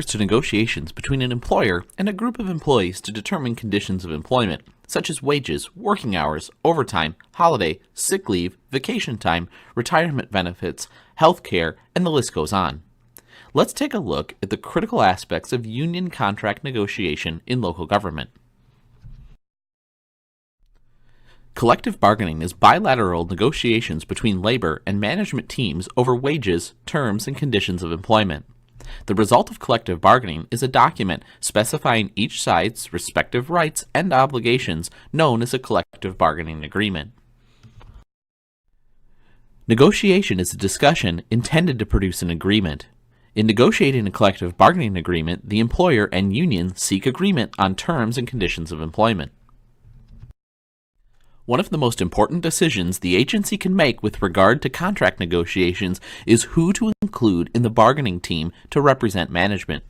to negotiations between an employer and a group of employees to determine conditions of employment, such as wages, working hours, overtime, holiday, sick leave, vacation time, retirement benefits, health care, and the list goes on. Let's take a look at the critical aspects of union contract negotiation in local government. Collective bargaining is bilateral negotiations between labor and management teams over wages, terms, and conditions of employment. The result of collective bargaining is a document specifying each side's respective rights and obligations, known as a collective bargaining agreement. Negotiation is a discussion intended to produce an agreement. In negotiating a collective bargaining agreement, the employer and union seek agreement on terms and conditions of employment. One of the most important decisions the agency can make with regard to contract negotiations is who to include in the bargaining team to represent management.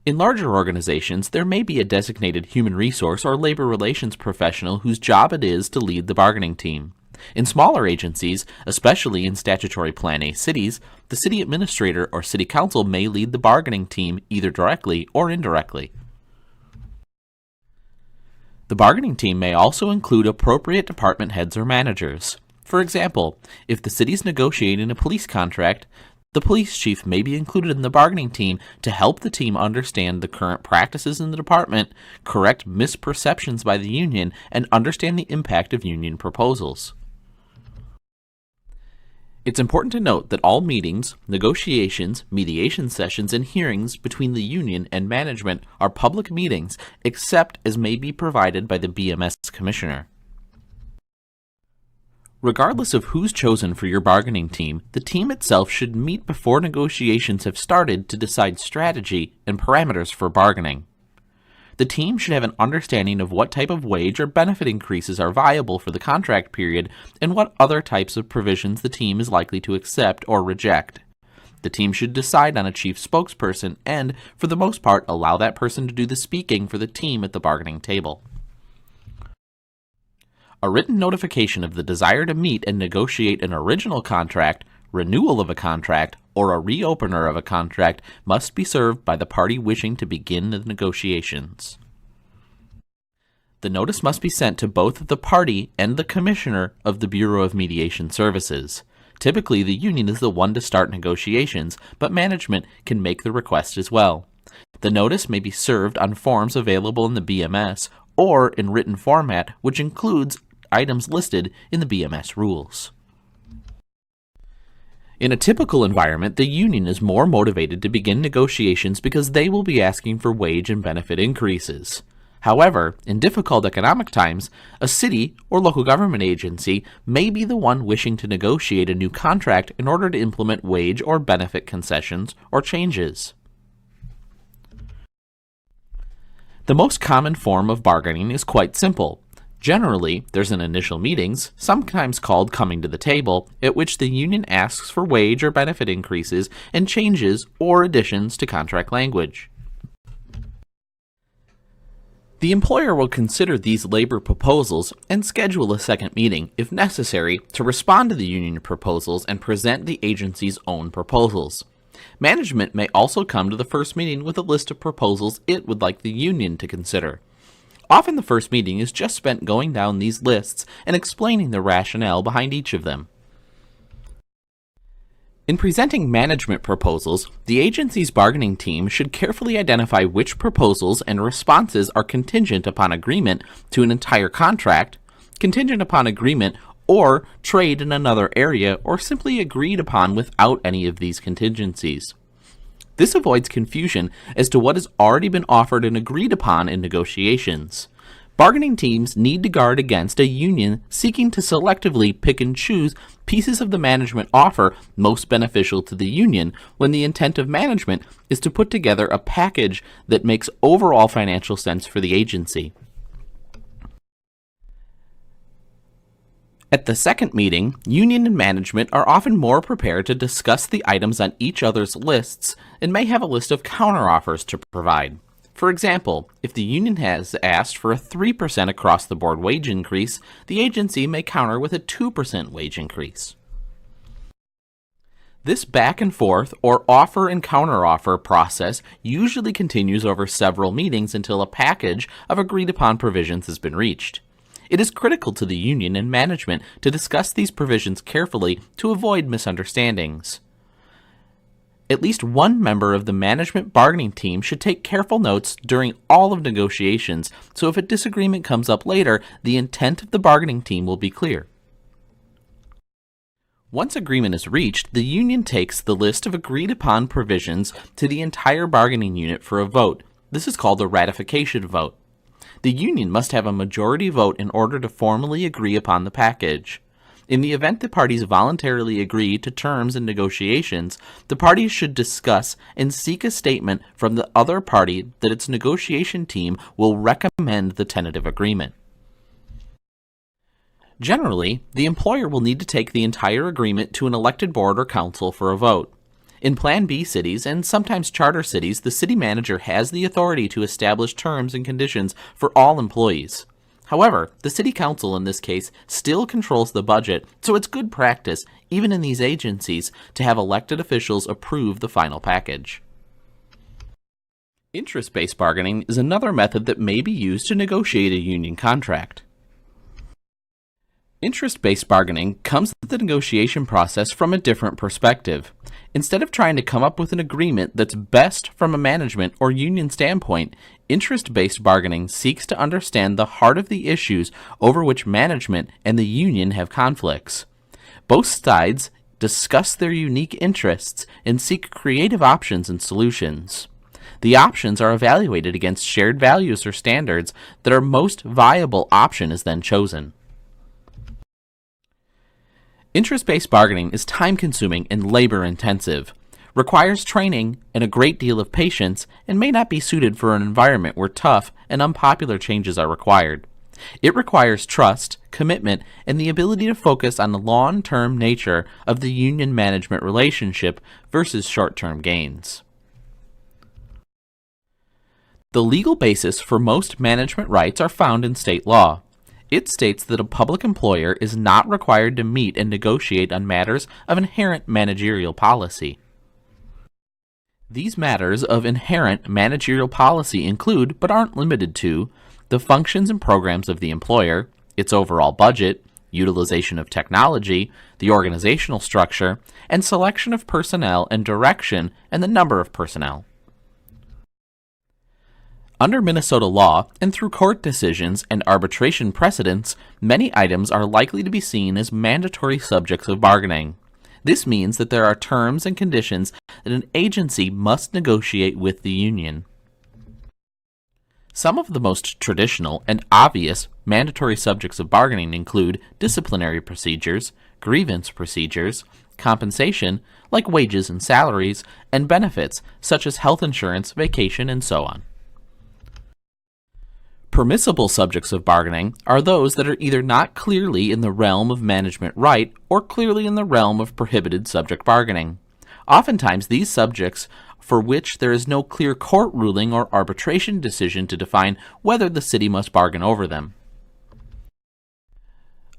In larger organizations, there may be a designated human resource or labor relations professional whose job it is to lead the bargaining team. In smaller agencies, especially in statutory Plan A cities, the city administrator or city council may lead the bargaining team either directly or indirectly. The bargaining team may also include appropriate department heads or managers. For example, if the city is negotiating a police contract, the police chief may be included in the bargaining team to help the team understand the current practices in the department, correct misperceptions by the union, and understand the impact of union proposals. It's important to note that all meetings, negotiations, mediation sessions, and hearings between the union and management are public meetings except as may be provided by the BMS commissioner. Regardless of who's chosen for your bargaining team, the team itself should meet before negotiations have started to decide strategy and parameters for bargaining. The team should have an understanding of what type of wage or benefit increases are viable for the contract period and what other types of provisions the team is likely to accept or reject. The team should decide on a chief spokesperson and, for the most part, allow that person to do the speaking for the team at the bargaining table. A written notification of the desire to meet and negotiate an original contract, renewal of a contract, or a reopener of a contract must be served by the party wishing to begin the negotiations. The notice must be sent to both the party and the commissioner of the Bureau of Mediation Services. Typically, the union is the one to start negotiations, but management can make the request as well. The notice may be served on forms available in the BMS or in written format, which includes items listed in the BMS rules. In a typical environment, the union is more motivated to begin negotiations because they will be asking for wage and benefit increases. However, in difficult economic times, a city or local government agency may be the one wishing to negotiate a new contract in order to implement wage or benefit concessions or changes. The most common form of bargaining is quite simple. Generally, there's an initial meetings, sometimes called coming to the table, at which the union asks for wage or benefit increases and changes or additions to contract language. The employer will consider these labor proposals and schedule a second meeting, if necessary, to respond to the union proposals and present the agency's own proposals. Management may also come to the first meeting with a list of proposals it would like the union to consider. Often the first meeting is just spent going down these lists and explaining the rationale behind each of them. In presenting management proposals, the agency's bargaining team should carefully identify which proposals and responses are contingent upon agreement to an entire contract, contingent upon agreement or trade in another area, or simply agreed upon without any of these contingencies. This avoids confusion as to what has already been offered and agreed upon in negotiations. Bargaining teams need to guard against a union seeking to selectively pick and choose pieces of the management offer most beneficial to the union when the intent of management is to put together a package that makes overall financial sense for the agency. At the second meeting, union and management are often more prepared to discuss the items on each other's lists and may have a list of counteroffers to provide. For example, if the union has asked for a 3% across-the-board wage increase, the agency may counter with a 2% wage increase. This back and forth or offer and counteroffer process usually continues over several meetings until a package of agreed upon provisions has been reached. It is critical to the union and management to discuss these provisions carefully to avoid misunderstandings. At least one member of the management bargaining team should take careful notes during all of negotiations, so if a disagreement comes up later, the intent of the bargaining team will be clear. Once agreement is reached, the union takes the list of agreed upon provisions to the entire bargaining unit for a vote. This is called a ratification vote. The union must have a majority vote in order to formally agree upon the package. In the event the parties voluntarily agree to terms and negotiations, the parties should discuss and seek a statement from the other party that its negotiation team will recommend the tentative agreement. Generally, the employer will need to take the entire agreement to an elected board or council for a vote. In Plan B cities, and sometimes charter cities, the city manager has the authority to establish terms and conditions for all employees. However, the city council in this case still controls the budget, so it's good practice, even in these agencies, to have elected officials approve the final package. Interest-based bargaining is another method that may be used to negotiate a union contract. Interest-based bargaining comes at the negotiation process from a different perspective. Instead of trying to come up with an agreement that's best from a management or union standpoint, interest-based bargaining seeks to understand the heart of the issues over which management and the union have conflicts. Both sides discuss their unique interests and seek creative options and solutions. The options are evaluated against shared values or standards that our most viable option is then chosen. Interest-based bargaining is time-consuming and labor-intensive, requires training and a great deal of patience, and may not be suited for an environment where tough and unpopular changes are required. It requires trust, commitment, and the ability to focus on the long-term nature of the union-management relationship versus short-term gains. The legal basis for most management rights are found in state law. It states that a public employer is not required to meet and negotiate on matters of inherent managerial policy. These matters of inherent managerial policy include, but aren't limited to, the functions and programs of the employer, its overall budget, utilization of technology, the organizational structure, and selection of personnel and direction and the number of personnel. Under Minnesota law, and through court decisions and arbitration precedents, many items are likely to be seen as mandatory subjects of bargaining. This means that there are terms and conditions that an agency must negotiate with the union. Some of the most traditional and obvious mandatory subjects of bargaining include disciplinary procedures, grievance procedures, compensation, like wages and salaries, and benefits, such as health insurance, vacation, and so on. Permissible subjects of bargaining are those that are either not clearly in the realm of management right or clearly in the realm of prohibited subject bargaining. Oftentimes, these subjects for which there is no clear court ruling or arbitration decision to define whether the city must bargain over them.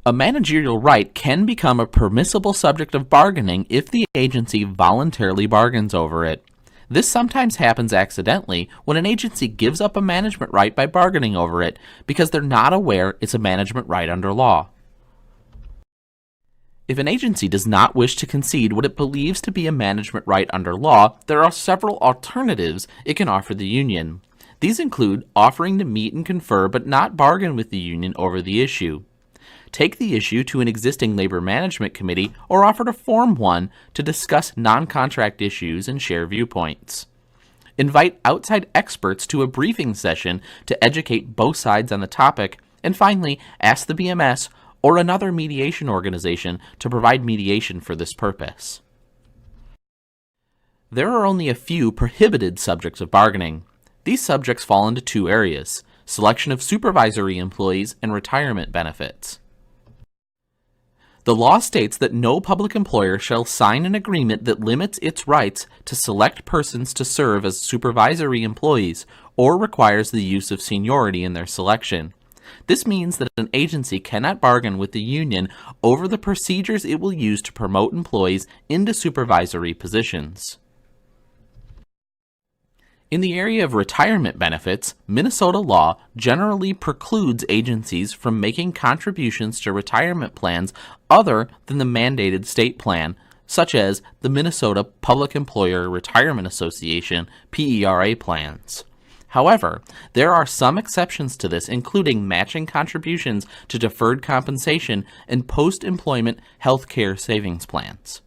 A managerial right can become a permissible subject of bargaining if the agency voluntarily bargains over it. This sometimes happens accidentally when an agency gives up a management right by bargaining over it because they're not aware it's a management right under law. If an agency does not wish to concede what it believes to be a management right under law, there are several alternatives it can offer the union. These include offering to meet and confer but not bargain with the union over the issue. Take the issue to an existing labor management committee or offer to form one to discuss non-contract issues and share viewpoints. Invite outside experts to a briefing session to educate both sides on the topic, and finally, ask the BMS or another mediation organization to provide mediation for this purpose. There are only a few prohibited subjects of bargaining. These subjects fall into two areas: selection of supervisory employees and retirement benefits. The law states that no public employer shall sign an agreement that limits its rights to select persons to serve as supervisory employees or requires the use of seniority in their selection. This means that an agency cannot bargain with the union over the procedures it will use to promote employees into supervisory positions. In the area of retirement benefits, Minnesota law generally precludes agencies from making contributions to retirement plans other than the mandated state plan, such as the Minnesota Public Employer Retirement Association PERA plans. However, there are some exceptions to this, including matching contributions to deferred compensation and post-employment health care savings plans.